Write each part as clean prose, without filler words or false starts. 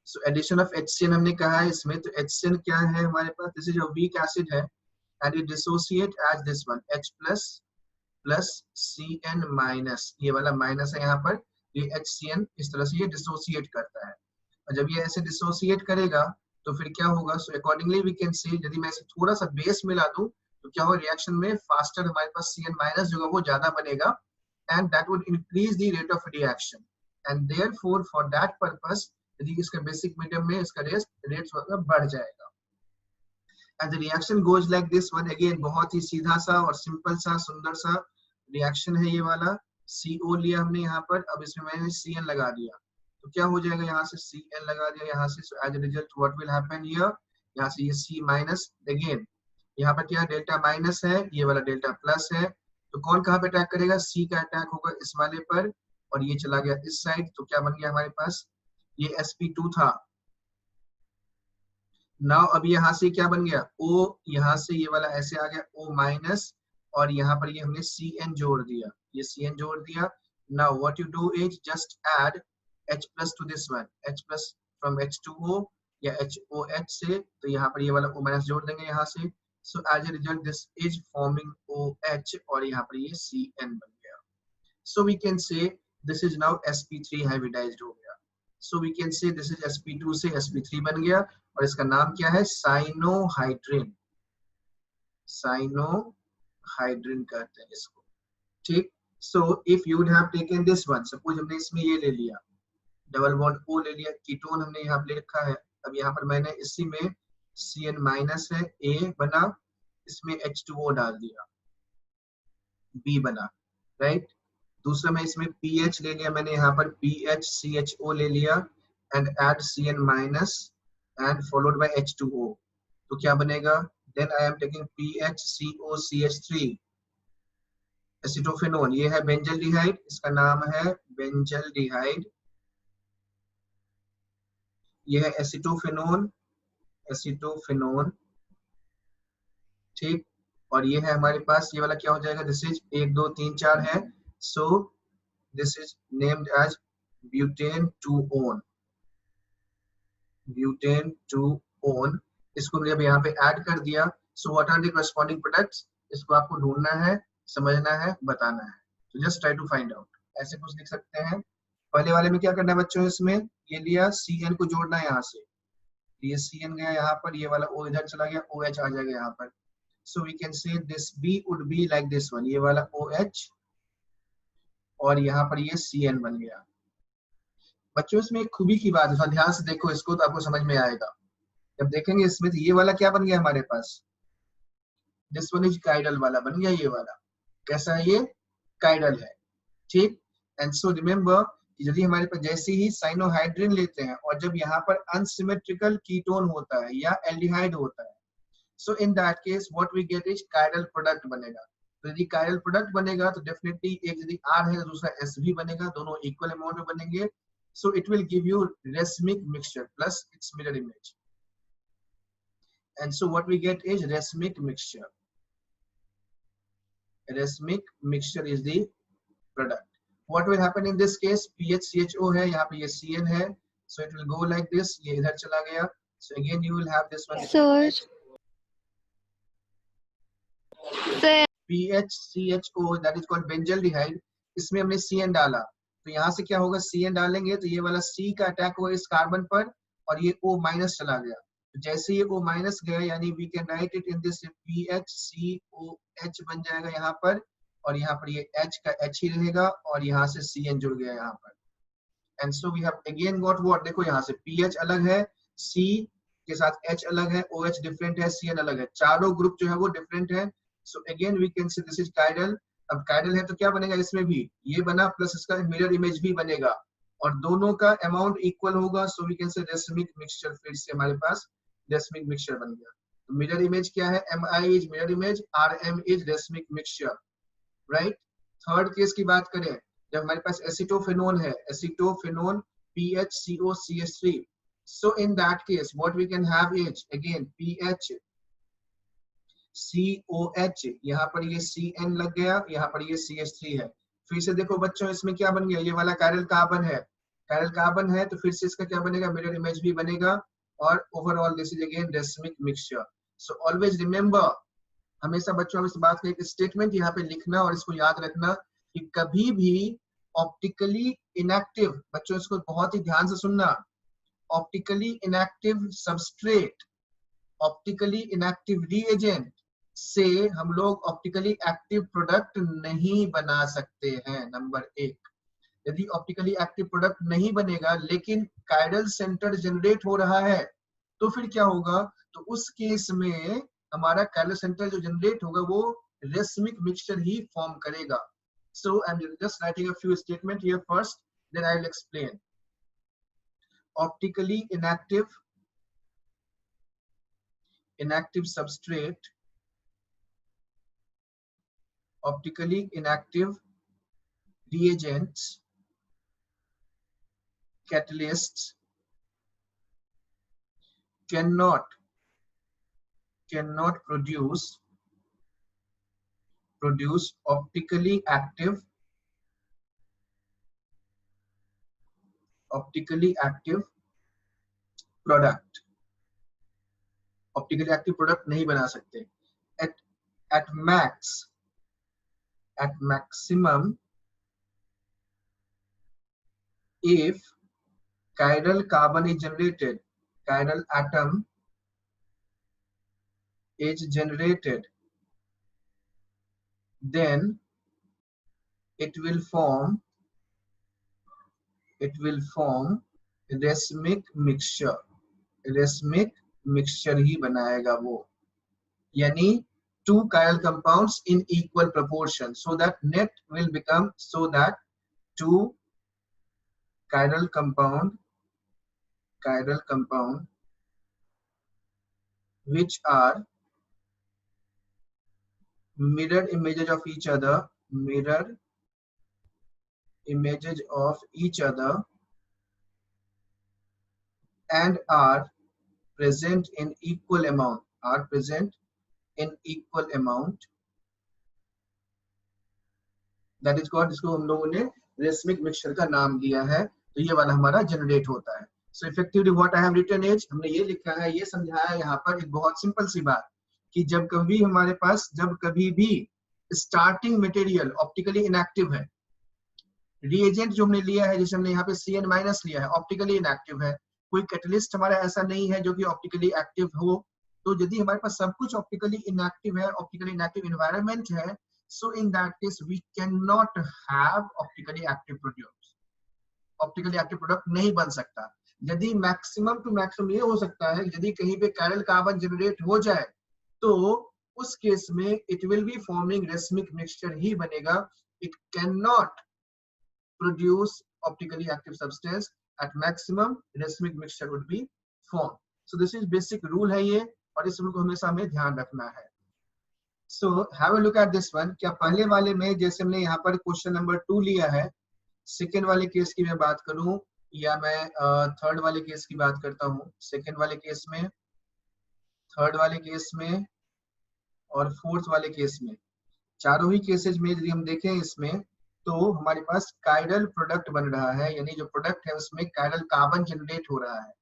So addition of HCN हमने कहा है इसमें, तो HCN क्या है हमारे पास, this is a weak acid है and it dissociate as this one H plus Cn minus, ये वाला माइनस है यहाँ पर, ये HCN इस तरह से ये डिसोसिएट करता है। और जब ये ऐसे डिसोसिएट करेगा तो फिर क्या होगा, सो अकॉर्डिंगली वी कैन से, यदि मैं इसे थोड़ा सा बेस मिला दूं तो क्या होगा, रिएक्शन में फास्टर हमारे पास Cn माइनस जो है वो ज्यादा बनेगा and that would increase the rate of reaction and therefore for that purpose यदि इसका बेसिक मीडियम में इसका रेट बढ़ जाएगा। And the reaction goes like this one, again बहुत ही सीधा सा और सिंपल सा सुंदर सा रिएक्शन है ये वाला। CO लिया हमने यहाँ पर, अब इसमें मैंने Cn लगा दिया, तो क्या हो जाएगा, यहाँ से Cn लगा दिया यहाँ से, so as a result what will happen here, यहाँ से ये C माइनस, अगेन यहाँ पर क्या डेल्टा माइनस है, ये वाला डेल्टा प्लस है, तो कौन कहाँ पे अटैक करेगा, C का अटैक होगा इस वाले पर, और ये चला गया इस साइड, तो क्या बन गया हमारे पास, ये sp2 था। नाउ अब यहाँ से क्या बन गया, O, यहाँ से ये वाला ऐसे आ गया O माइनस, और यहाँ पर ये हमने Cn जोड़ दिया, ये Cn जोड़ दिया। Now what you do is just add H plus two this one, H plus from H2O या HOH से, तो यहाँ पर ये वाला O माइनस जोड़ देंगे यहाँ से, so as a result this is forming OH और यहाँ पर ये Cn बन गया। So we can say this is now sp3 hybridized हो गया। So we can say this is sp2 से sp3 बन गया, और इसका नाम क्या है, साइनोहाइड्रिन, साइनोहाइड्रिन कहते हैं इसको, ठीक। So if you would have taken this one, suppose हमने इसमें ये ले लिया, डबल बॉन्ड O ले लिया, कीटोन हमने यहाँ पे ले रखा है, अब यहाँ पर मैंने इसी में Cn माइनस है, A बना, इसमें H2O डाल दिया, B बना, राइट। दूसरा मैं इसमें pH ले लिया, मैंने यहाँ पर PHCHO ले लिया and add Cn minus and followed by H2O, तो क्या बनेगा, then I am taking PHCOCH3 acetophenone, ये है बेंजल्डिहाइड, इसका नाम है बेंजल्डिहाइड, ये है एसिटोफेनोन, एसिटोफेनोन, ठीक। और ये है हमारे पास ये वाला क्या हो जाएगा, दिस इज 1 2 3 4 है, so this is named as butane 2-on, butane 2-on, इसको जब यहाँ पे ऐड कर दिया, so what are the corresponding products, इसको आपको ढूंढना है, समझना है, बताना है, तो just try to find out, ऐसे कुछ लिख सकते हैं। पहले वाले में क्या करना है बच्चों, इसमें ये लिया Cn को जोड़ना है यहाँ से, ये Cn गया यहाँ पर, ये वाला O इधर चला गया, OH आ जाएगा यहाँ पर, so we can say this B would be like this one, ये वाला OH और यहाँ पर ये Cn बन गया। बच्चों इसमें एक खूबी की बात है, ध्यान से देखो इसको तो आपको समझ में आएगा, जब देखेंगे इसमें तो ये वाला क्या बन गया हमारे पास, दिस वन इज काइडल वाला बन गया, ये वाला कैसा है, ये काइडल है, ठीक। एंड सो रिमेम्बर यदि हमारे पास जैसे ही साइनोहाइड्रिन लेते हैं और जब यहाँ पर अनसिमेट्रिकल कीटोन होता है या एल्डिहाइड होता है, so in that case what we get is chiral product बनेगा। तो यदि काइरल प्रोडक्ट बनेगा तो डेफिनेटली एक यदि R है तो दूसरा S भी बनेगा, दोनों इक्वल अमाउंट में बनेंगे, so it will give you racemic mixture plus its mirror image, and so what we get is racemic mixture, racemic mixture is the product. What will happen in this case, PHCHO है, यहाँ पे ये Cn है, so it will go like this, ये इधर चला गया, so again you will have this one Sir. PHCHO, that is called benzaldehyde, इसमें हमने Cn डाला, तो यहाँ से क्या होगा, Cn डालेंगे तो ये वाला C का अटैक हुआ इस कार्बन पर और ये O माइनस चला गया, तो जैसे ये O माइनस गया यानी we can write it in this PHCOH बन जाएगा यहाँ पर, और यहाँ पर ये H का H ही रहेगा और यहाँ से Cn जुड़ गया यहाँ पर, and so we have again got what, देखो यहाँ से pH अलग है, C के साथ H अलग है, OH डिफरेंट है, Cn अलग है, चारों ग्रुप जो है वो डिफरेंट है, so again we can say this is chiral. अब काइरल है तो क्या बनेगा, इसमें भी ये बना प्लस इसका मिरर इमेज भी बनेगा और दोनों का अमाउंट इक्वल होगा, so we can say racemic mixture, फिर से हमारे पास रेसमिक मिक्सचर बन गया। तो मिरर इमेज क्या है, Mi is mirror image, Rm is racemic mixture, right. Third case की बात करें, जब हमारे पास एसिटोफेनोन है, एसिटोफेनोन PHCOCH3, so in that case what we can have is again PHCOH, यहाँ पर ये Cn लग गया, यहाँ पर ये CH3 है, फिर से देखो बच्चों इसमें क्या बन गया, ये वाला काइरल कार्बन है, कायरल कार्बन है तो फिर से इसका क्या बनेगा, मिरर इमेज भी बनेगा, और overall this is again racemic mixture. So always remember, हमेशा बच्चों में इस बात का एक स्टेटमेंट यहाँ पे लिखना और इसको याद रखना कि कभी भी ऑप्टिकली इनएक्टिव, बच्चों इसको बहुत ही ध्यान से सुनना, optically inactive substrate, optically inactive reagent से हम लोग ऑप्टिकली एक्टिव प्रोडक्ट नहीं बना सकते हैं। नंबर एक, यदि ऑप्टिकली एक्टिव प्रोडक्ट नहीं बनेगा लेकिन कायरल सेंटर जनरेट हो रहा है तो फिर क्या होगा, तो उस केस में हमारा कायरल सेंटर जो जनरेट होगा वो रेसमिक मिक्सचर ही फॉर्म करेगा। So I am just writing a few statement here first, then I will explain. Optically inactive substrate, optically inactive reagents, catalysts cannot produce optically active product, optically active product नहीं बना सकते। at maximum if chiral carbon is generated, chiral atom is generated, then it will form racemic mixture ही बनाएगा वो, यानी two chiral compounds in equal proportion, so that net will become, so that two chiral compound which are mirror images of each other, and are present in equal amount, that is called, इसको हम लोगों ने racemic mixture का नाम दिया है, तो ये वाला हमारा जनरेट होता है। So effectively what I have written is, हमने ये लिखा है, ये समझाया यहाँ पर एक बहुत सिंपल सी बात कि जब कभी भी स्टार्टिंग मटेरियल ऑप्टिकली इनएक्टिव है, रिएजेंट जो हमने लिया है, जैसे हमने यहाँ पे Cn- लिया है, ऑप्टिकली इनएक्टिव है, कोई कैटलिस्ट हमारा ऐसा नहीं है जो कि ऑप्टिकली एक्टिव हो, तो यदि हमारे पास सब कुछ ऑप्टिकली इनएक्टिव है, ऑप्टिकली इनएक्टिव एनवायरनमेंट है, so in that case we cannot have optically active product, optically active product नहीं बन सकता। यदि मैक्सिमम टू मैक्सिमम ये हो सकता है, यदि कहीं पे कायरल कार्बन जनरेट हो जाए तो उस केस में it will be forming racemic mixture ही बनेगा, it can not produce optically active substance, at maximum racemic mixture would be formed. So this is basic rule है ये, और इस रूल को हमेशा हमें ध्यान रखना है। So have a look at this one, क्या पहले वाले में जैसे हमने यहाँ पर क्वेश्चन नंबर 2 लिया है, सेकेंड वाले केस की मैं बात करूं या मैं थर्ड वाले केस की बात करता हूं, सेकेंड वाले केस में, थर्ड वाले केस में और फोर्थ वाले केस में, चारों ही केसेस में यदि हम देखें इसमें तो हमारे पास कायरल प्रोडक्ट बन रहा है, यानी जो प्रोडक्ट है उसमें कायरल कार्बन जनरेट हो रहा है,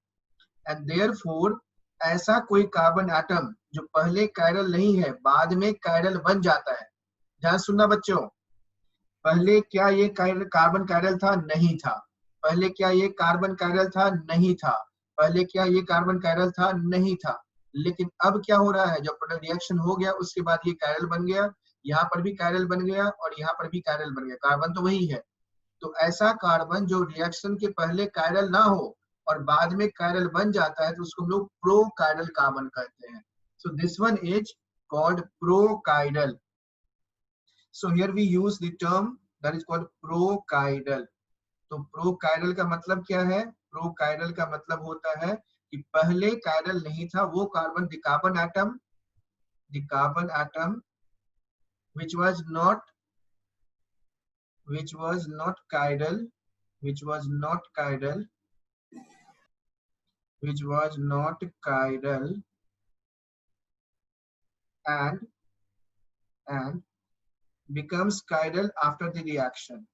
एंड देयरफॉर ऐसा कोई कार्बन एटम जो पहले कायरल नहीं है बाद में कायरल बन जाता है। ध्यान सुनना बच्चों, पहले क्या ये कार्बन कायरल था? नहीं था। पहले क्या ये कार्बन कायरल था? नहीं था। पहले क्या ये कार्बन कायरल था? नहीं था। लेकिन अब क्या हो रहा है, जब प्रोडक्ट रिएक्शन हो गया उसके बाद ये कायरल बन गया, यहाँ पर भी कायरल बन गया और यहाँ पर भी कायरल बन गया, कार्बन तो वही है। तो ऐसा कार्बन जो रिएक्शन के पहले कायरल ना हो और बाद में कायरल बन जाता है तो उसको हम लोग प्रो कायरल कार्बन कहते हैं। So this one is called pro chiral. So here we use the term that is called prochiral. तो प्रोकायरल का मतलब क्या है? प्रोकायरल का मतलब होता है कि पहले कायरल नहीं था, वो carbon, the carbon atom which was not chiral, and becomes chiral after the reaction,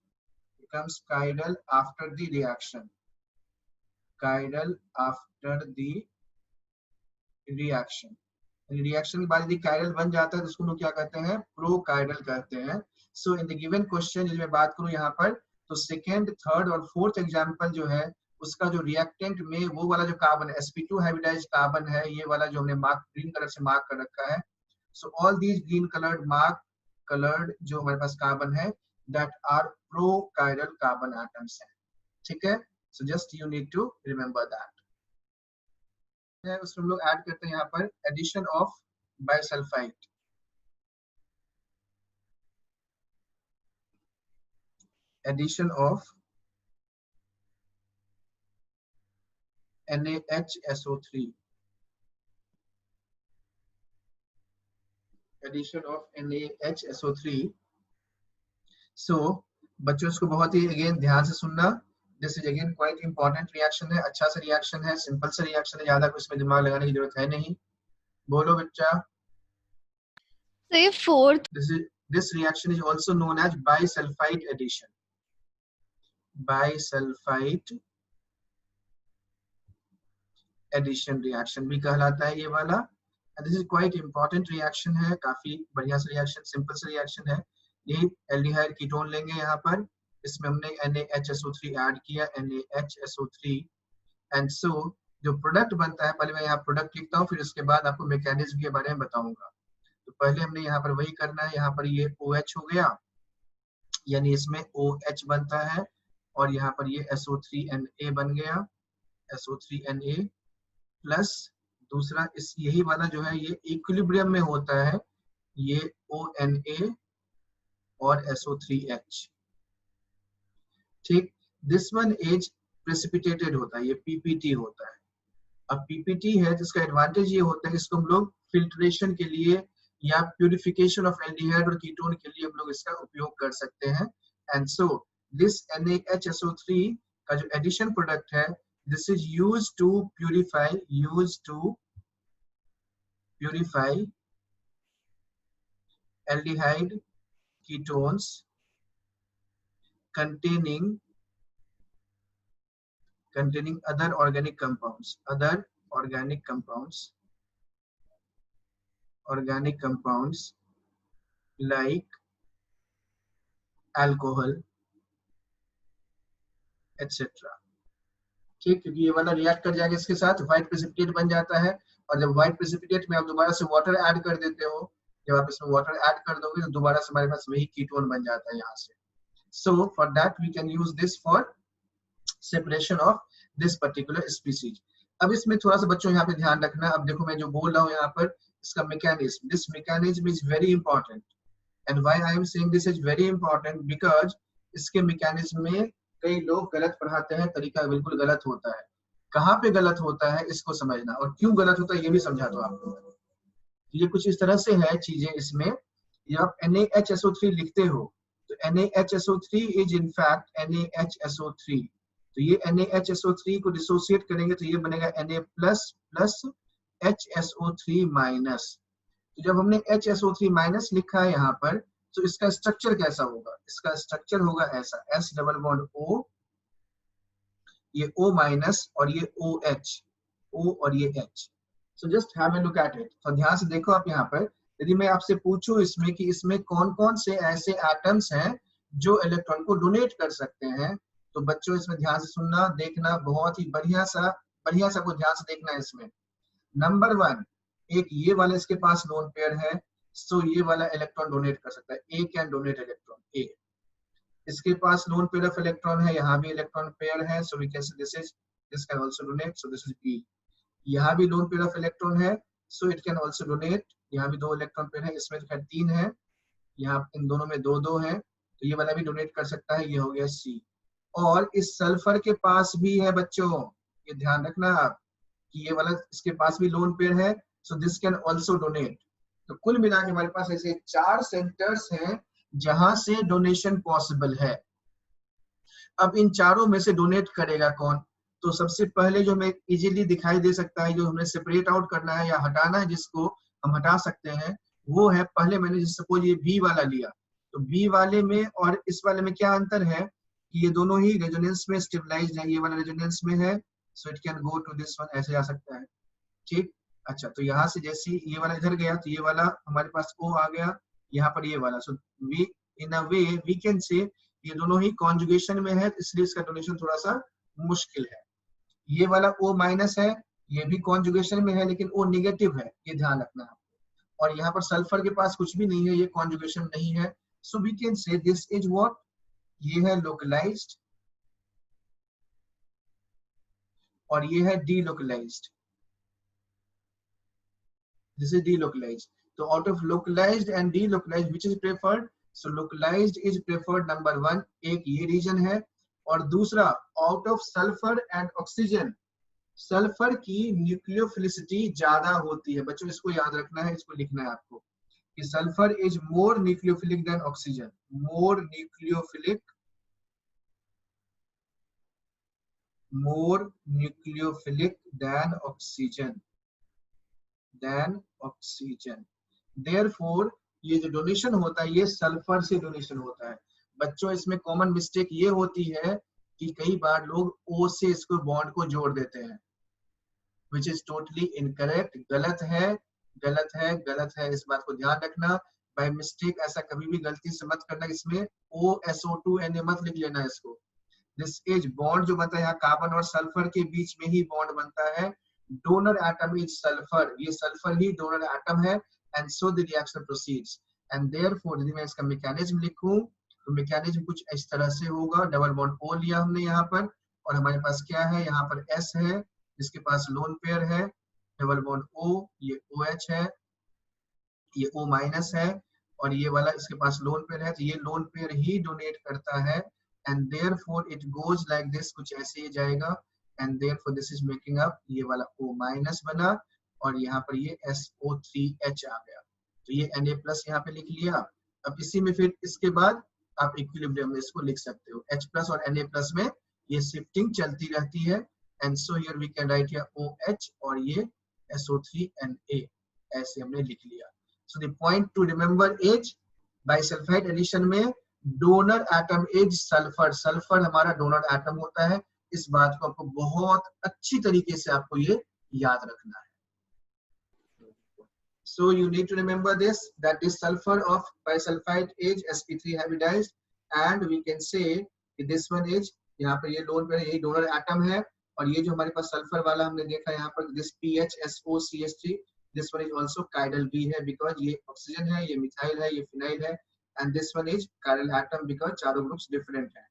chiral after the reaction। Reaction के बाद यदि कायरल बन जाता है तो उसको लोग क्या कहते हैं, प्रो कायरल कहते हैं। सो इन द गिवन क्वेश्चन यदि मैं बात करूं यहाँ पर, तो सेकेंड, थर्ड और फोर्थ एग्जांपल जो है उसका जो रिएक्टेंट में वो वाला जो कार्बन sp2 हाइब्रिडाइज्ड कार्बन है, ये वाला जो हमने मार्क ग्रीन कलर से मार्क कर रखा है, so all these green coloured mark coloured जो हमारे पास कार्बन है that are prochiral carbon atoms है। ठीक है, so just you need to remember that. उसमें हम लोग ऐड करते हैं यहाँ पर addition of bisulphide. Addition of NaHSO3, addition of NaHSO3। So बच्चों इसको बहुत ही अगेन ध्यान से सुनना, this is again quite important reaction है, अच्छा सा रिएक्शन है, सिंपल सा रिएक्शन है, ज्यादा कुछ इसमें दिमाग लगाने की जरूरत है नहीं। बोलो बच्चा। Say fourth. This reaction is also known as bisulfite addition। Bisulphide addition reaction भी कहलाता है ये वाला। This is quite important reaction है, काफी बढ़िया सा रिएक्शन, सिंपल सा रिएक्शन है। ये एल्डिहाइड कीटोन लेंगे यहाँ पर, इसमें हमने NaHSO3 ऐड किया, NaHSO3 एंड सो जो प्रोडक्ट बनता है, पहले मैं यहाँ प्रोडक्ट लिखता हूँ, फिर उसके बाद आपको मैकेनिज्म के बारे में बताऊंगा। तो पहले हमने यहाँ पर वही करना है, यहाँ पर ये OH हो गया, यानी इसमें OH बनता है, और यहाँ पर ये SO3Na बन गया, SO3Na प्लस दूसरा इस यही वाला जो है ये इक्विलिब्रियम में होता है, ये ONa और SO3H। ठीक, दिस वन इज प्रेसिपिटेटेड होता है, ये PPT होता है। अब PPT है जिसका एडवांटेज ये होता है, इसको हम लोग फिल्ट्रेशन के लिए या प्यूरिफिकेशन ऑफ एल्डिहाइड और कीटोन के लिए हम लोग इसका उपयोग कर सकते हैं। एंड सो दिस NaHSO3 का जो एडिशन प्रोडक्ट है, this is used to purify aldehyde ketones containing other organic compounds like alcohol etc। ठीक, क्योंकि ये वाला रिएक्ट कर जाएगा इसके साथ, व्हाइट प्रेसिपिटेट बन जाता है, और जब व्हाइट प्रेसिपिटेट में आप दोबारा से वाटर ऐड कर देते हो, जब आप इसमें वाटर ऐड कर दोगे तो दोबारा से हमारे पास वही कीटोन बन जाता है यहाँ से। So for that we can use this for separation of this particular species. अब इसमें थोड़ा सा बच्चों यहाँ पे ध्यान रखना, अब देखो मैं जो बोल रहा हूँ यहाँ पर, इसका mechanism, this mechanism is very important. And why I am saying this is very important, because इसके मैकेनिज्म में कई लोग गलत पढ़ाते हैं, तरीका बिल्कुल गलत होता है। कहाँ पे गलत होता है इसको समझना, और क्यों गलत होता है ये भी समझा दो आपको। ये कुछ इस तरह से है चीजें इसमें, जब आप NaHSO3 लिखते हो तो NaHSO3 is in fact NaHSO3, तो ये NaHSO3 को डिसोसिएट करेंगे तो ये बनेगा Na plus plus HSO3 minus. तो जब हमने HSO3 माइनस लिखा है यहाँ पर, तो इसका स्ट्रक्चर कैसा होगा, इसका स्ट्रक्चर होगा ऐसा, S डबल बॉन्ड O, ये O माइनस और ये OH, O और ये H। So just have a look at it. तो ध्यान से देखो आप यहाँ पर, यदि मैं आपसे पूछूं इसमें कि इसमें कौन कौन से ऐसे एटम्स हैं जो इलेक्ट्रॉन को डोनेट कर सकते हैं, तो बच्चों इसमें ध्यान से सुनना, देखना, बहुत ही बढ़िया सा को ध्यान से देखना है इसमें। नंबर 1, एक ये वाला इसके पास लोन पेयर है, सो ये वाला इलेक्ट्रॉन डोनेट कर सकता है, A can donate electron, A। इसके पास लोन पेयर ऑफ इलेक्ट्रॉन है, यहाँ भी इलेक्ट्रॉन पेयर है, so we can say this can also donate, so this is B। यहाँ भी लोन पेयर ऑफ इलेक्ट्रॉन है, so it can also donate, यहाँ भी 2 इलेक्ट्रॉन पेयर है, इसमें खैर 3 है, यहाँ इन दोनों में 2-2 है, तो ये वाला भी डोनेट कर सकता है, ये हो गया C। और इस सल्फर के पास भी है बच्चों, ये ध्यान रखना आप कि ये वाला इसके पास भी लोन पेयर है, so this can also donate. तो कुल मिला के हमारे पास ऐसे 4 सेंटर्स हैं जहां से डोनेशन पॉसिबल है। अब इन चारों में से डोनेट करेगा कौन, तो सबसे पहले जो हमें इजीली दिखाई दे सकता है, जो हमें सेपरेट आउट करना है या हटाना है, जिसको हम हटा सकते हैं, वो है, पहले मैंने सपोज ये बी वाला लिया, तो बी वाले में और इस वाले में क्या अंतर है कि ये दोनों ही रेजोनेंस में स्टेबलाइज्ड है, ये वाला रेजोनेंस में है, so it can go to this one, ऐसे जा सकता है, ठीक। अच्छा, तो यहाँ से जैसे ये वाला इधर गया तो ये वाला हमारे पास O आ गया, यहाँ पर ये वाला, so we in a way we can say ये दोनों ही कॉन्जुगेशन में है, इसलिए इसका डोनेशन थोड़ा सा मुश्किल है। ये वाला O माइनस है, ये भी कॉन्जुगेशन में है लेकिन O नेगेटिव है, ये ध्यान रखना है। और यहाँ पर सल्फर के पास कुछ भी नहीं है, ये कॉन्जुगेशन नहीं है, so we can say this is what, ये है लोकलाइज्ड और ये है delocalised, this is delocalized. So out of localized and delocalized which is preferred? So localized is preferred, number one, एक ये रीजन है, और दूसरा out of sulphur and oxygen, sulphur की न्यूक्लियोफिलिसिटी ज्यादा होती है। बच्चों इसको याद रखना है, इसको लिखना है आपको कि sulphur is more nucleophilic than oxygen, more nucleophilic, more nucleophilic than oxygen, than oxygen. Therefore ये जो डोनेशन होता है ये सल्फर से डोनेशन होता है। बच्चों इसमें कॉमन मिस्टेक ये होती है कि कई बार लोग O से इसको बॉन्ड को जोड़ देते हैं, विच इज टोटली इनकरेक्ट, गलत है, गलत है, गलत है, इस बात को ध्यान रखना। बाय मिस्टेक ऐसा कभी भी गलती से मत करना, इसमें OSO2Na मत लिख लेना इसको। दिस इज बॉन्ड जो बनता है यहाँ कार्बन और सल्फर के बीच में ही बॉन्ड बनता है, डोनर एटम इज सल्फर, ये सल्फर ही डोनर एटम है, and so the reaction proceeds. And therefore यदि मैं इसका मैकेनिज्म लिखूं तो मैकेनिज्म कुछ इस तरह से होगा, डबल बॉन्ड O लिया हमने यहाँ पर, और हमारे पास क्या है, यहाँ पर S है जिसके पास लोन पेयर है, डबल बॉन्ड O, ये OH है, ये O माइनस है, और ये वाला इसके पास लोन पेयर है, तो ये लोन पेयर ही डोनेट करता है, and therefore it goes like this, कुछ ऐसे ही जाएगा, and therefore this is making up, ये वाला O माइनस बना, और यहाँ पर ये SO3H आ गया, तो ये Na प्लस यहाँ पे लिख लिया। अब इसी में फिर इसके बाद आप इक्विलिब्रियम में इसको लिख सकते हो, H प्लस और Na प्लस में ये शिफ्टिंग चलती रहती है, and so here we can write here OH और ये SO3Na, ऐसे हमने लिख लिया। So the point to remember is bisulfite addition में donor atom is sulphur, sulphur हमारा डोनर एटम होता है, इस बात को आपको बहुत अच्छी तरीके से आपको ये याद रखना है। So you need to remember this, that this sulfur of bisulfite is sp3 hybridized, and we can say this one is, यहाँ पर ये लोन पे यही डोनर एटम है, और ये जो हमारे पास सल्फर वाला हमने देखा यहाँ पर this PHSOCH3, this one is also chiral B है because ये ऑक्सीजन है, ये मिथाइल है, ये फिनाइल है, and this one is chiral atom because चारों ग्रुप्स डिफरेंट हैं।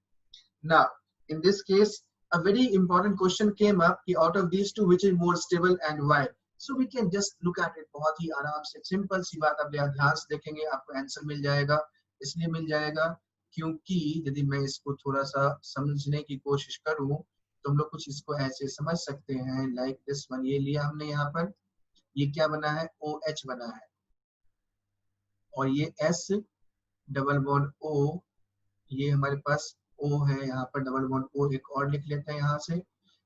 Now in this case a very important question came up कि out of these two which is more stable and why? So we can just look at it, बहुत ही आराम से simple सी बात, आप ध्यान से देखेंगे आपको आंसर मिल जाएगा। इसलिए मिल जाएगा क्योंकि यदि मैं इसको थोड़ा सा समझने की कोशिश करूं तो हम लोग कुछ इसको ऐसे समझ सकते हैं, लाइक दिस वन, ये लिया हमने यहाँ पर, ये क्या बना है, OH बना है, और ये S डबल बॉन्ड O, ये हमारे पास O है, यहाँ पर डबल बॉन्ड O एक और लिख लेते हैं यहाँ से,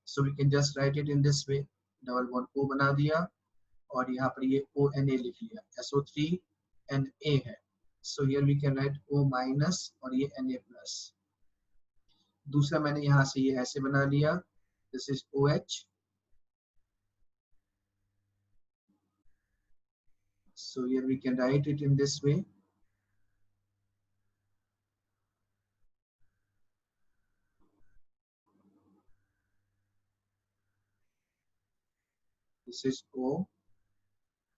so we can just write it in this way, double bond O बना दिया, और यहाँ पर ये ONA लिख लिया, SO3Na है, so here we can write O minus और ये Na प्लस। दूसरा मैंने यहाँ से ये ऐसे बना लिया, this is OH, so here we can write it in this way, this is O,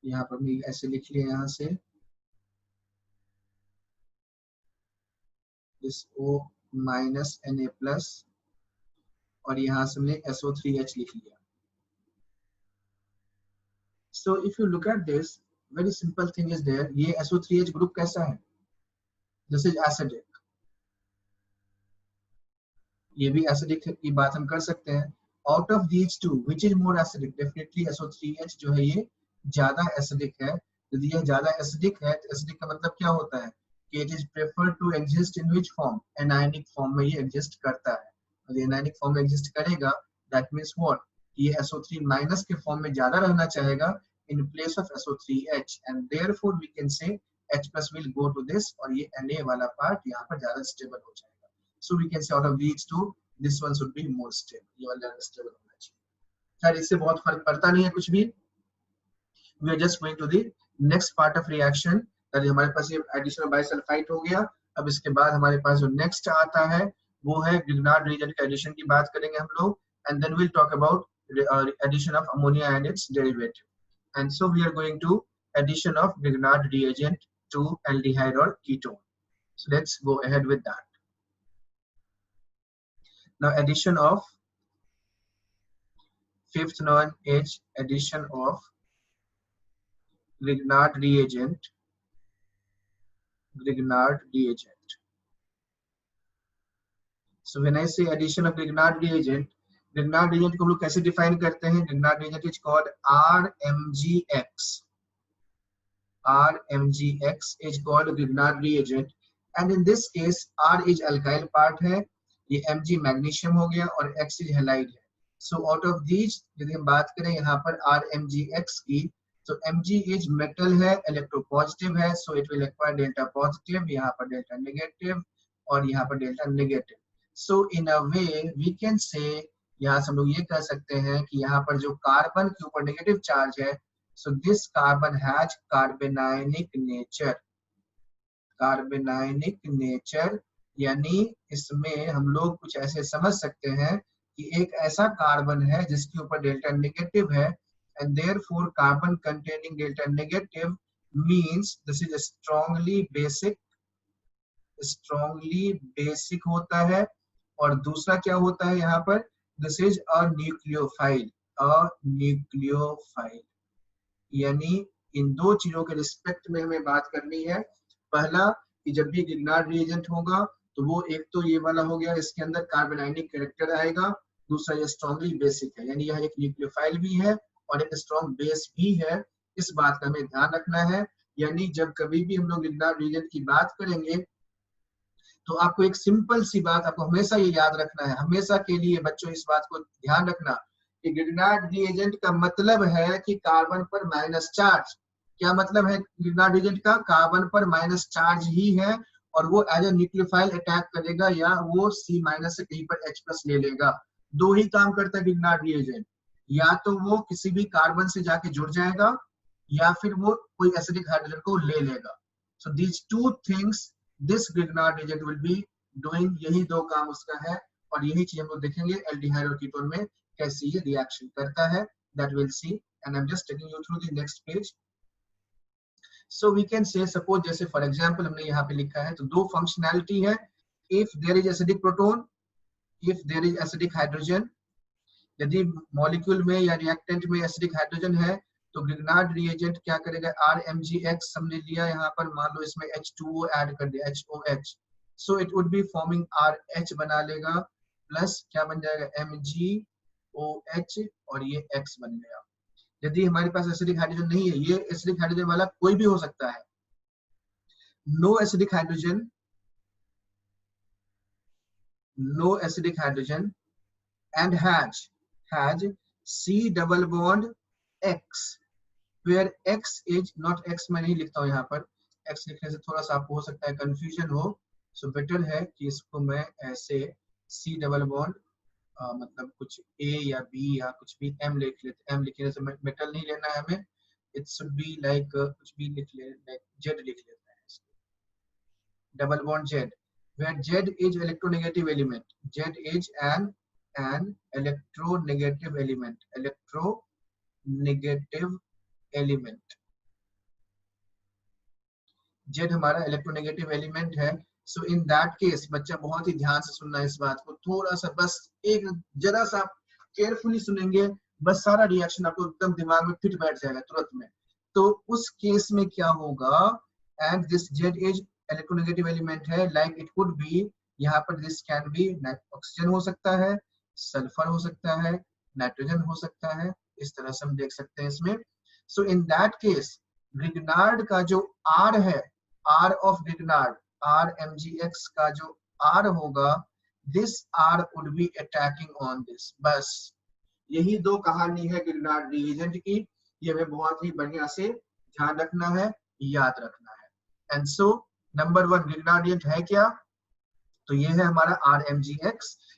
यहाँ पर भी ऐसे लिख लिया यहाँ से, this O minus Na plus, और यहाँ से हमने SO3H लिख लिया। So if you look at this, very simple thing is there, ये SO3H ग्रुप कैसा है, this is acidic, ये भी एसिडिक की बात हम कर सकते हैं। Out of these two which is more acidic, definitely SO3H जो है ये ज्यादा एसिडिक है। यदि यह ज्यादा एसिडिक है तो एसिडिक का मतलब क्या होता है कि it is prefer to exist in which form, anionic form में ये एग्जिस्ट करता है। यदि एनायनिक फॉर्म में एग्जिस्ट करेगा दैट मींस व्हाट, ये SO3 माइनस के फॉर्म में ज्यादा रहना चाहेगा in place of SO3H, and therefore we can say H+ will go to this, और ये Na वाला पार्ट यहाँ पर ज्यादा स्टेबल हो जाएगा। So we can say out of these two, this one should be more stable, ये वाला ज्यादा स्टेबल होना चाहिए। खैर इससे बहुत फर्क पड़ता नहीं है कुछ भी। We are just going to the next part of reaction, that हमारे पास ये एडिशन ऑफ बाइसल्फाइड हो गया। अब इसके बाद हमारे पास जो नेक्स्ट आता है वो है ग्रिग्नार्ड रिएजेंट का एडिशन की बात करेंगे हम लोग, and then we'll talk about addition of ammonia and its derivative. And so we are going to addition of Grignard reagent to aldehyde और ketone. So let's go ahead with that. Now addition of fifth non-H, addition of Grignard reagent. So when I say addition of Grignard reagent को हम लोग कैसे define करते हैं? Grignard reagent is called RMGX. RMGX is called Grignard reagent. And in this case R is alkyl part है, ये Mg magnesium हो गया और X is halide है। So out of these यदि हम बात करें यहाँ पर RMGX की, तो Mg is metal है, electropositive है, so it will acquire delta positive, यहाँ पर delta negative और यहाँ पर delta negative। So in a way we can say, यहाँ से हम लोग ये कह सकते हैं कि यहाँ पर जो कार्बन के ऊपर नेगेटिव चार्ज है, so this carbon has carbanionic nature। Carbanionic nature यानी इसमें हम लोग कुछ ऐसे समझ सकते हैं कि एक ऐसा कार्बन है जिसके ऊपर डेल्टा नेगेटिव है, and therefore carbon containing delta negative means this is strongly basic होता है। और दूसरा क्या होता है यहाँ पर, दिस इज अ न्यूक्लियोफाइल। यानी इन दो चीजों के रिस्पेक्ट में हमें बात करनी है। पहला कि जब भी ग्रिग्नार्ड रिएजेंट होगा तो वो एक तो ये वाला हो गया, इसके अंदर कार्बोनाइनिक कैरेक्टर आएगा, दूसरा ये स्ट्रांगली बेसिक है, यानी यह एक न्यूक्लियोफाइल भी है और एक स्ट्रॉन्ग बेस भी है। इस बात का हमें ध्यान रखना है। यानी जब कभी भी हम लोग ग्रिग्नार्ड रिएजेंट की बात करेंगे तो आपको एक सिंपल सी बात आपको हमेशा ये याद रखना है, हमेशा के लिए बच्चों इस बात को ध्यान रखना कि ग्रिग्नार्ड रिएजेंट का मतलब है कि कार्बन पर माइनस चार्ज। क्या मतलब है ग्रिग्नार्ड रिएजेंट का? कार्बन पर माइनस चार्ज ही है और वो एज ए न्यूक्लियोफाइल अटैक करेगा या वो C माइनस से कहीं पर H+ ले लेगा। दो ही काम करता है ग्रिग्नार्ड रिएजेंट, या तो वो किसी भी कार्बन से जाके जुड़ जाएगा या फिर वो कोई एसिडिक हाइड्रोजन को ले लेगा। So these two things this Grignard reagent will be doing, यही दो काम उसका है और यही चीज हम लोग देखेंगे एल्डिहाइड और कीटोन में कैसे ये रिएक्शन करता है, that will see. And I am just taking you through the next page. So we can say, suppose जैसे for example हमने यहाँ पे लिखा है, तो दो फंक्शनैलिटी है, if there is acidic proton, if there is acidic hydrogen। यदि मॉलिक्यूल में या रिएक्टेंट में एसिडिक हाइड्रोजन है तो ग्रिग्नार्ड रिएजेंट क्या करेगा, RMGX हमने लिया यहाँ पर, मान लो इसमें H2O ऐड कर दिया, HOH, so it would be forming RH बना लेगा, प्लस क्या बन जाएगा MgOH और ये X बन गया। यदि हमारे पास एसिडिक हाइड्रोजन नहीं है, ये एसिडिक हाइड्रोजन वाला कोई भी हो सकता है, no acidic hydrogen and has C double bond X, where X is not X, मैं नहीं लिखता हूँ यहाँ पर, X लिखने से थोड़ा सा आपको हो सकता है कंफ्यूजन हो, सो बेटर है कि इसको मैं ऐसे C डबल बॉन्ड मतलब कुछ A या B या कुछ भी M लिख लेते, M लिखने से मेटल नहीं लेना है हमें, इट शुड बी लाइक कुछ भी लिख ले, लाइक Z लिख लेते हैं इसको, double bond Z, where Z is electronegative element, Z is an electronegative element, Z हमारा इलेक्ट्रोनेगेटिव एलिमेंट है। सो इन दैट केस बच्चा बहुत ही ध्यान से सुनना इस बात को, थोड़ा सा बस एक जरा सा केयरफुली सुनेंगे, बस सारा रिएक्शन आपको एकदम दिमाग में फिट बैठ जाएगा तुरंत में। तो उस केस में क्या होगा, and this Z is electronegative element है, लाइक इट कुड बी, यहाँ पर दिस कैन बी ऑक्सीजन हो सकता है, सल्फर हो सकता है, नाइट्रोजन हो सकता है, इस तरह से हम देख सकते हैं इसमें। सो इन दैट केस ग्रिग्नार्ड का जो R है, R ऑफ ग्रिग्नार्ड, RMGX का जो R होगा, this R would be attacking on this। बस यही दो कहानी है ग्रिग्नार्ड रिएजेंट की, ये हमें बहुत ही बढ़िया से ध्यान रखना है, याद रखना है। And so number 1 Grignard reagent है क्या, तो ये है हमारा RMGX,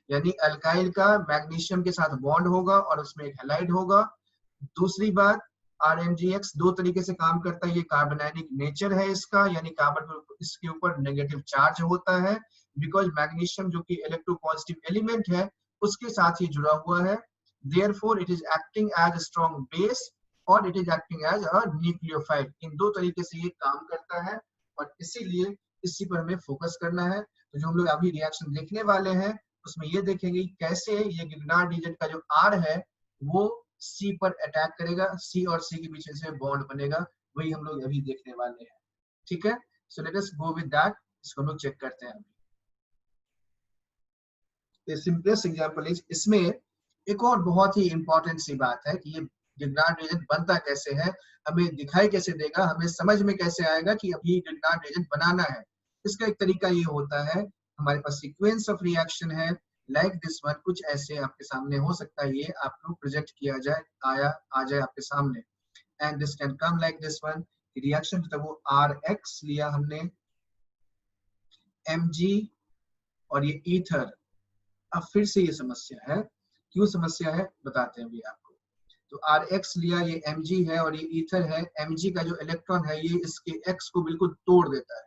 यानी अल्काइल का मैग्नीशियम के साथ बॉन्ड होगा और उसमें एक हैलाइड होगा। दूसरी बात, RMGX दो तरीके से काम करता है, ये कार्बोनाइलिक नेचर है इसका, यानी कार्बन इसके ऊपर नेगेटिव चार्ज होता है, बिकॉज मैग्नीशियम जो कि इलेक्ट्रोपॉजिटिव एलिमेंट है उसके साथ ही जुड़ा हुआ है। Therefore it is acting as a strong base और it is acting as a nucleophile. इन दो तरीके से ये काम करता है और इसीलिए इसी पर हमें फोकस करना है। तो जो हम लोग अभी रिएक्शन देखने वाले हैं उसमें ये देखेंगे कैसे ये गिगनार्ड रीजन का जो R है वो C पर अटैक करेगा, C और C के बीच से बॉन्ड बनेगा, वही हम लोग अभी देखने वाले हैं। ठीक है, so let us go with that. इसको हम लोग चेक करते हैं अभी। सिंपलेस्ट एग्जांपल इज, इसमें एक और बहुत ही इंपॉर्टेंट सी बात है कि ये गिगनार्ड रीजन बनता कैसे है, हमें दिखाई कैसे देगा, हमें समझ में कैसे आएगा कि अब ये गिगनार्ड रीजन बनाना है। इसका एक तरीका ये होता है, हमारे पास सीक्वेंस ऑफ रिएक्शन है लाइक दिस वन, कुछ ऐसे आपके सामने हो सकता है, ये आपको प्रोजेक्ट किया जाए, आ जाए आपके सामने, and this can come like this one. Reaction तो वो RX लिया हमने, Mg और ये ईथर। अब फिर से ये समस्या है, क्यों समस्या है बताते हैं अभी आपको। तो RX लिया, ये Mg है और ये ईथर है। Mg का जो इलेक्ट्रॉन है ये इसके X को बिल्कुल तोड़ देता है,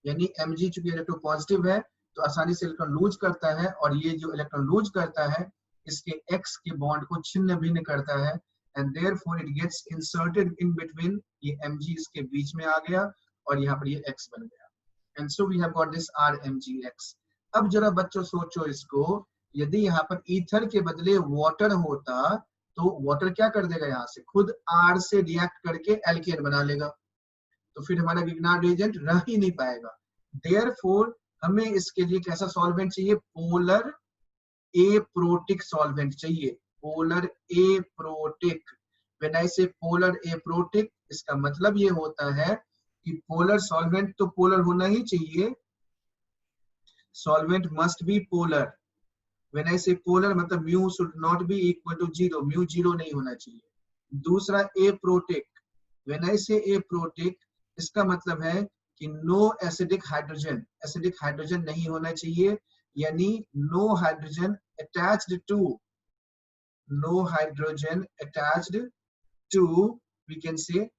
यानी Mg चूंकि इलेक्ट्रो पॉजिटिव है तो आसानी से इलेक्ट्रॉन लूज करता है, और ये जो इलेक्ट्रॉन लूज करता है इसके X के बॉन्ड को छिन्न भिन्न करता है, and therefore it gets inserted in between. ये Mg इसके बीच में आ गया और यहाँ पर ये X बन गया, and so we have got this RMgX। अब जरा बच्चों सोचो इसको, यदि यहाँ पर ईथर के बदले वाटर होता तो वाटर क्या कर देगा, यहाँ से खुद R से रिएक्ट करके एल्केन बना लेगा, तो फिर हमारा गिगनार्ड एजेंट रह ही नहीं पाएगा। देयरफॉर हमें इसके लिए कैसा सॉल्वेंट चाहिए, पोलर एप्रोटिक सॉल्वेंट चाहिए, पोलर एप्रोटिक। व्हेन आई से पोलर एप्रोटिक, इसका मतलब ये होता है कि पोलर सॉल्वेंट तो पोलर होना ही चाहिए, solvent must be polar. When I say polar मतलब mu should not be equal to 0, mu 0 नहीं होना चाहिए। दूसरा aprotic, when I say aprotic इसका मतलब है कि no acidic hydrogen, acidic hydrogen नहीं होना चाहिए, यानी no hydrogen attached to, no hydrogen attached to, we can say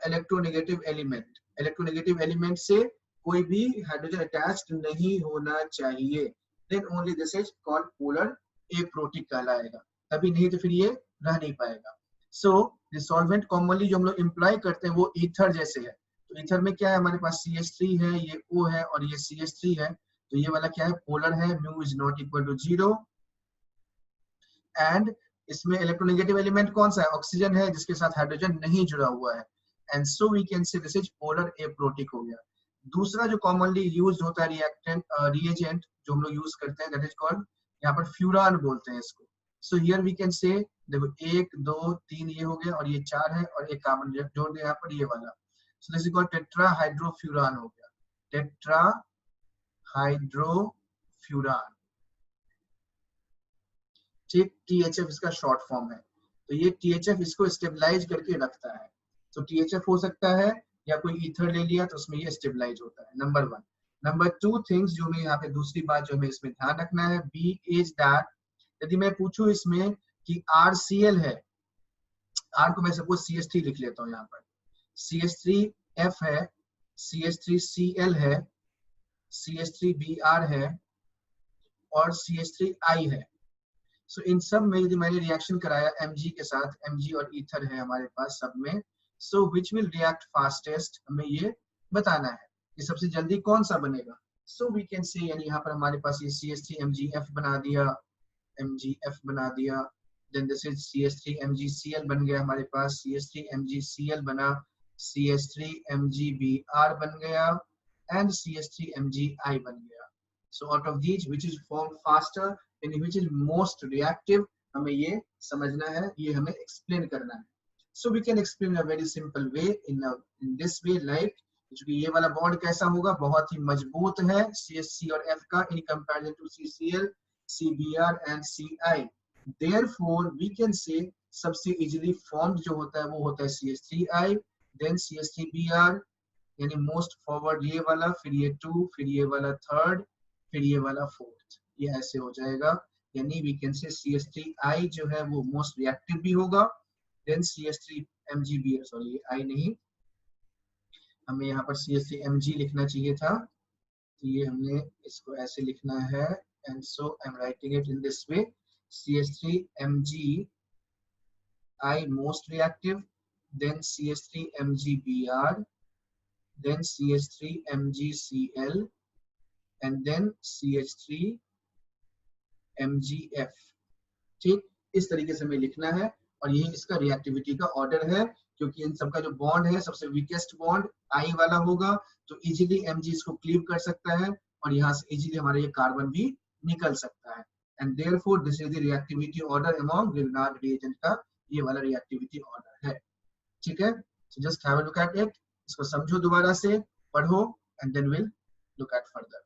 electronegative element, electronegative element से कोई भी हाइड्रोजन अटैच्ड नहीं होना चाहिए, then only this is called polar aprotic कहलाएगा, तभी नहीं तो फिर ये रह नहीं पाएगा। सो द सॉल्वेंट कॉमनली जो हम लोग इम्प्लाई करते हैं वो ईथर जैसे है। तो ईथर में क्या है, हमारे पास CH3 है, ये O है और ये CH3 है, तो ये वाला क्या है, पोलर है, mu is not equal to 0, and इसमें इलेक्ट्रोनेगेटिव एलिमेंट कौन सा है, ऑक्सीजन है जिसके साथ हाइड्रोजन नहीं जुड़ा हुआ है, and so we can say this is polar aprotic हो गया। दूसरा जो कॉमनली यूज होता है रिएक्टेंट रिएजेंट जो हम लोग यूज करते हैं, दैट इज कॉल्ड, यहाँ पर फ्यूरान बोलते हैं इसको। सो हियर वी कैन से, देखो 1 2 3 ये हो गया और ये 4 है और एक कार्बन जोड़ दिया यहाँ पर ये वाला, सो दिस इज कॉल्ड टेट्राहाइड्रोफ्यूरान हो गया, टेट्राहाइड्रोफ्यूरान। ठीक, THF इसका शॉर्ट फॉर्म है, तो ये THF इसको स्टेबलाइज करके रखता है। तो THF हो सकता है या कोई ईथर ले लिया तो उसमें ये स्टेबलाइज होता है, नंबर 1। नंबर 2 थिंग्स जो हमें यहाँ पे दूसरी बात जो हमें इसमें ध्यान रखना है, बी इज दैट, यदि मैं पूछूं इसमें कि RCl है, R को मैं सपोज CH3 लिख लेता हूँ, यहाँ पर CH3F है, CH3Cl है, CH3Br है और CH3I है। सो इन सब में यदि मैंने रिएक्शन कराया Mg के साथ, Mg और ईथर है हमारे पास सब में, so which will react fastest, हमें ये बताना है कि सबसे जल्दी कौन सा बनेगा। so we can say, यानी यहाँ पर हमारे पास ये CH3MgF बना दिया, MgF बना दिया, then this is CH3MgCl बन गया हमारे पास, CH3MgCl बना, CH3MgBr बन गया and CH3MgI बन गया। so out of these which is formed faster and which is most reactive, हमें ये समझना है, ये हमें explain करना है। So we can explain in a very simple way, in this way, like क्योंकि ये वाला बॉन्ड कैसा होगा, बहुत ही मजबूत है CH3 और F का in comparison to CCl, CBr and CI। Therefore we can say सबसे easily formed जो होता है वो होता है CH3I, then CH3Br, यानी most forward ये वाला, फिर ये 2, फिर ये वाला 3rd, फिर ये वाला 4th। ये ऐसे हो जाएगा, यानी वी कैन से CH3I जो है वो मोस्ट रिएक्टिव भी होगा, देन CH3MgB, सॉरी I नहीं, हमें यहाँ पर CH3Mg लिखना चाहिए था, तो ये हमने इसको ऐसे लिखना है, and so I am writing it in this way, CH3MgI most reactive, then CH3MgBr, then CH3MgCl, and then CH3MgF। ठीक, इस तरीके से हमें लिखना है, और यही इसका रिएक्टिविटी का ऑर्डर है, क्योंकि इन सबका जो बॉन्ड है सबसे वीकेस्ट बॉन्ड I वाला होगा, तो इजीली Mg इसको क्लीव कर सकता है, और यहाँ से इजीली हमारा ये कार्बन भी निकल सकता है, and therefore this is the reactivity order among Grignard reagent का ये वाला रिएक्टिविटी ऑर्डर है। ठीक है, so just have a look at it, इसको समझो दोबारा से, पढ़ो, and then will look at further.